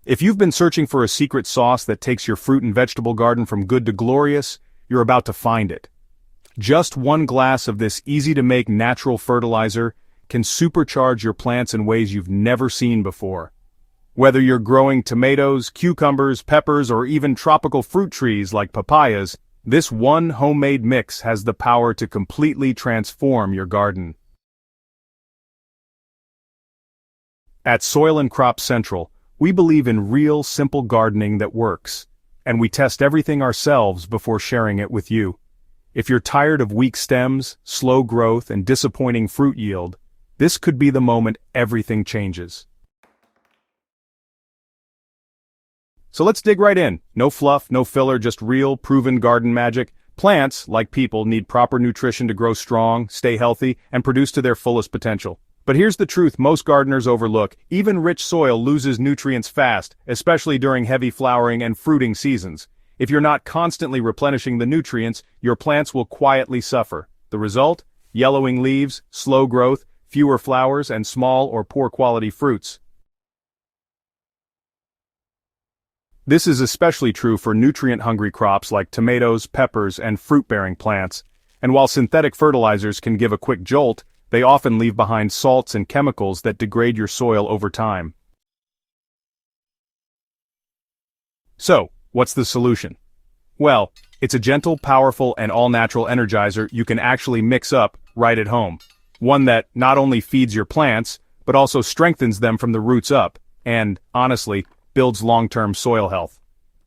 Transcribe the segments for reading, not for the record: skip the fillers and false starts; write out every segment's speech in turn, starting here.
If you've been searching for a secret sauce that takes your fruit and vegetable garden from good to glorious, you're about to find it. Just 1 glass of this easy-to-make natural fertilizer can supercharge your plants in ways you've never seen before. Whether you're growing tomatoes, cucumbers, peppers, or even tropical fruit trees like papayas, this one homemade mix has the power to completely transform your garden. At Soil and Crop Central, we believe in real, simple gardening that works, and we test everything ourselves before sharing it with you. If you're tired of weak stems, slow growth, and disappointing fruit yield, this could be the moment everything changes. So let's dig right in. No fluff, no filler, just real, proven garden magic. Plants, like people, need proper nutrition to grow strong, stay healthy, and produce to their fullest potential. But here's the truth most gardeners overlook: even rich soil loses nutrients fast, especially during heavy flowering and fruiting seasons. If you're not constantly replenishing the nutrients, your plants will quietly suffer. The result? Yellowing leaves, slow growth, fewer flowers, and small or poor quality fruits. This is especially true for nutrient-hungry crops like tomatoes, peppers, and fruit-bearing plants. And while synthetic fertilizers can give a quick jolt, they often leave behind salts and chemicals that degrade your soil over time. So, what's the solution? Well, it's a gentle, powerful, and all-natural energizer you can actually mix up right at home. One that not only feeds your plants, but also strengthens them from the roots up, and, honestly, builds long-term soil health.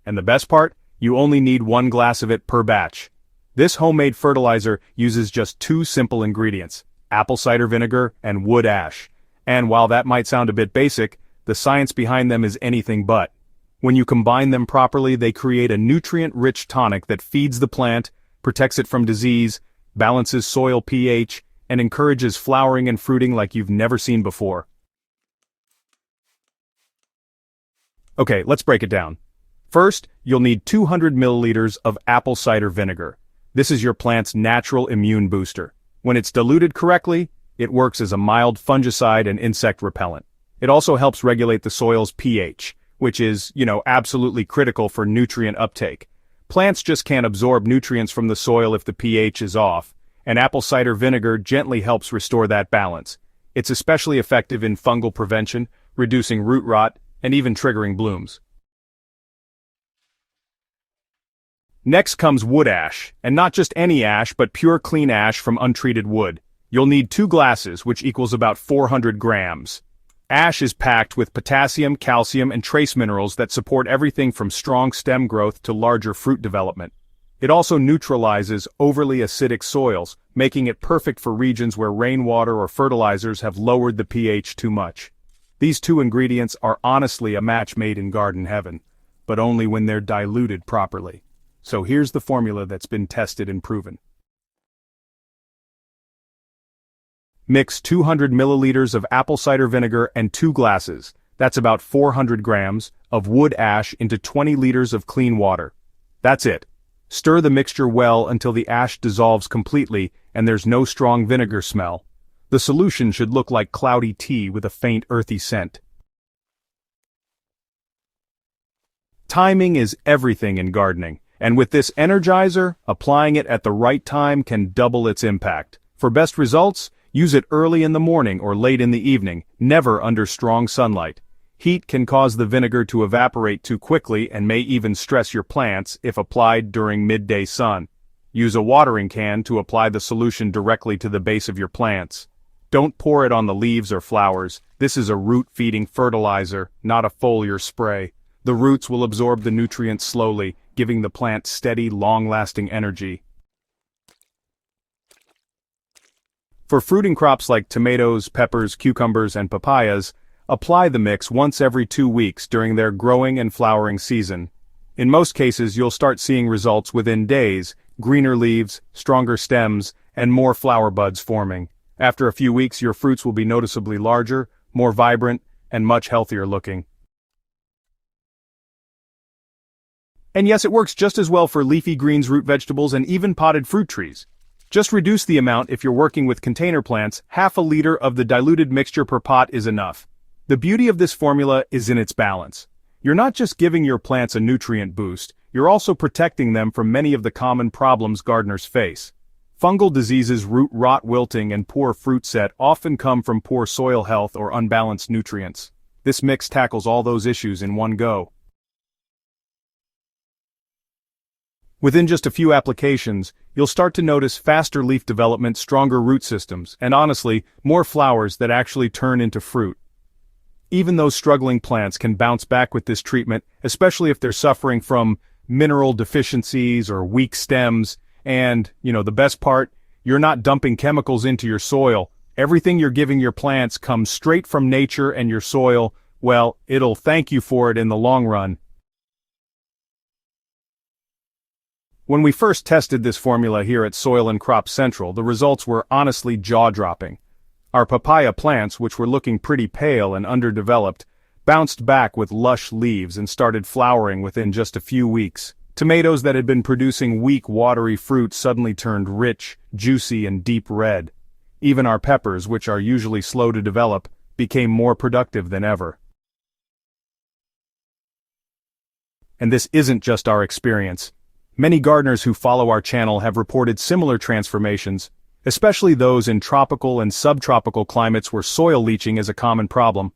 And the best part? You only need 1 glass of it per batch. This homemade fertilizer uses just 2 simple ingredients: apple cider vinegar and wood ash. And while that might sound a bit basic, the science behind them is anything but. When you combine them properly, they create a nutrient-rich tonic that feeds the plant, protects it from disease, balances soil pH, and encourages flowering and fruiting like you've never seen before. Okay, let's break it down. First, you'll need 200 milliliters of apple cider vinegar. This is your plant's natural immune booster. When it's diluted correctly, it works as a mild fungicide and insect repellent. It also helps regulate the soil's pH, which is, absolutely critical for nutrient uptake. Plants just can't absorb nutrients from the soil if the pH is off, and apple cider vinegar gently helps restore that balance. It's especially effective in fungal prevention, reducing root rot, and even triggering blooms. Next comes wood ash, and not just any ash, but pure clean ash from untreated wood. You'll need 2 glasses, which equals about 400 grams. Ash is packed with potassium, calcium, and trace minerals that support everything from strong stem growth to larger fruit development. It also neutralizes overly acidic soils, making it perfect for regions where rainwater or fertilizers have lowered the pH too much. These 2 ingredients are honestly a match made in garden heaven, but only when they're diluted properly. So here's the formula that's been tested and proven. Mix 200 milliliters of apple cider vinegar and 2 glasses, that's about 400 grams, of wood ash into 20 liters of clean water. That's it. Stir the mixture well until the ash dissolves completely and there's no strong vinegar smell. The solution should look like cloudy tea with a faint earthy scent. Timing is everything in gardening, and with this energizer, applying it at the right time can double its impact. For best results, use it early in the morning or late in the evening, never under strong sunlight. Heat can cause the vinegar to evaporate too quickly and may even stress your plants if applied during midday sun. Use a watering can to apply the solution directly to the base of your plants. Don't pour it on the leaves or flowers. This is a root-feeding fertilizer, not a foliar spray. The roots will absorb the nutrients slowly, giving the plant steady, long-lasting energy. For fruiting crops like tomatoes, peppers, cucumbers, and papayas, apply the mix once every 2 weeks during their growing and flowering season. In most cases, you'll start seeing results within days: greener leaves, stronger stems, and more flower buds forming. After a few weeks, your fruits will be noticeably larger, more vibrant, and much healthier looking. And yes, it works just as well for leafy greens, root vegetables, and even potted fruit trees. Just reduce the amount if you're working with container plants. Half a liter of the diluted mixture per pot is enough. The beauty of this formula is in its balance. You're not just giving your plants a nutrient boost, you're also protecting them from many of the common problems gardeners face. Fungal diseases, root rot, wilting, and poor fruit set often come from poor soil health or unbalanced nutrients. This mix tackles all those issues in one go. Within just a few applications, you'll start to notice faster leaf development, stronger root systems, and honestly, more flowers that actually turn into fruit. Even those struggling plants can bounce back with this treatment, especially if they're suffering from mineral deficiencies or weak stems. And, the best part, you're not dumping chemicals into your soil. Everything you're giving your plants comes straight from nature, and your soil, well, it'll thank you for it in the long run. When we first tested this formula here at Soil and Crop Central, the results were honestly jaw-dropping. Our papaya plants, which were looking pretty pale and underdeveloped, bounced back with lush leaves and started flowering within just a few weeks. Tomatoes that had been producing weak, watery fruit suddenly turned rich, juicy, and deep red. Even our peppers, which are usually slow to develop, became more productive than ever. And this isn't just our experience. Many gardeners who follow our channel have reported similar transformations, especially those in tropical and subtropical climates where soil leaching is a common problem.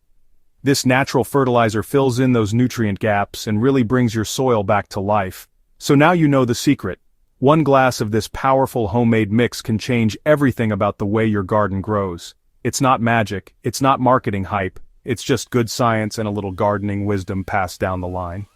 This natural fertilizer fills in those nutrient gaps and really brings your soil back to life. So now you know the secret. One glass of this powerful homemade mix can change everything about the way your garden grows. It's not magic, it's not marketing hype, it's just good science and a little gardening wisdom passed down the line.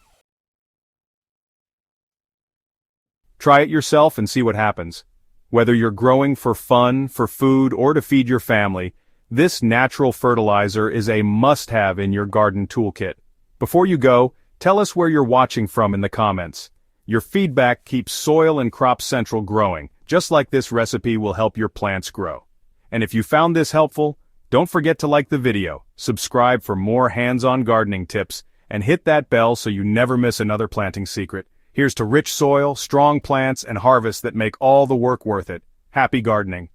Try it yourself and see what happens. Whether you're growing for fun, for food, or to feed your family, this natural fertilizer is a must-have in your garden toolkit. Before you go, tell us where you're watching from in the comments. Your feedback keeps Soil and Crop Central growing, just like this recipe will help your plants grow. And if you found this helpful, don't forget to like the video, subscribe for more hands-on gardening tips, and hit that bell so you never miss another planting secret. Here's to rich soil, strong plants, and harvests that make all the work worth it. Happy gardening.